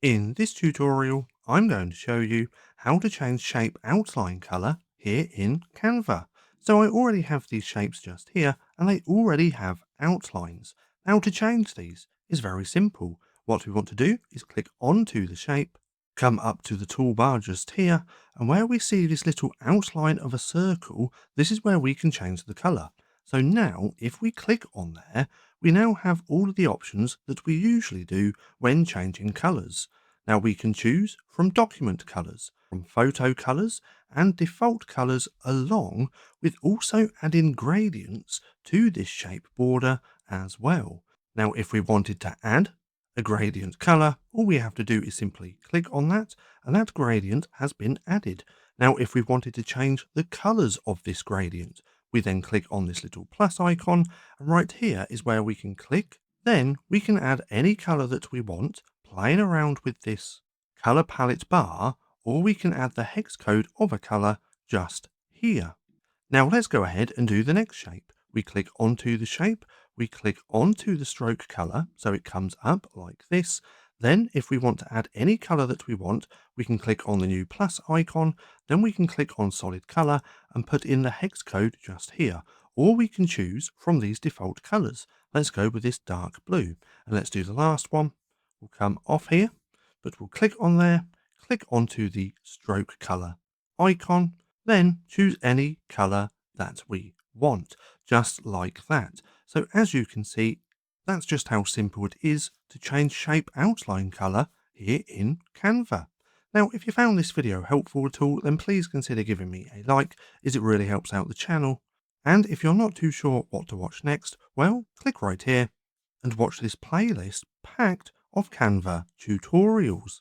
In this tutorial, I'm going to show you how to change shape outline color here in Canva. So I already have these shapes just here and they already have outlines. Now to change these is very simple. What we want to do is click onto the shape, come up to the toolbar just here, and where we see this little outline of a circle, this is where we can change the color. So now if we click on there, we now have all of the options that we usually do when changing colors. Now we can choose from document colors, from photo colors, and default colors, along with also adding gradients to this shape border as well. Now if we wanted to add a gradient color, all we have to do is simply click on that and that gradient has been added. Now if we wanted to change the colors of this gradient, we then click on this little plus icon, and right here is where we can click. Then we can add any color that we want, playing around with this color palette bar, or we can add the hex code of a color just here. Now let's go ahead and do the next shape. We click onto the shape, we click onto the stroke color, so it comes up like this. Then if we want to add any color that we want, we can click on the new plus icon, then we can click on solid color and put in the hex code just here. Or we can choose from these default colors. Let's go with this dark blue. And let's do the last one. We'll come off here, but we'll click on there, click onto the stroke color icon, then choose any color that we want, just like that. So as you can see, that's just how simple it is to change shape outline color here in Canva. Now, if you found this video helpful at all, then please consider giving me a like, as it really helps out the channel. And if you're not too sure what to watch next, well, click right here and watch this playlist packed of Canva tutorials.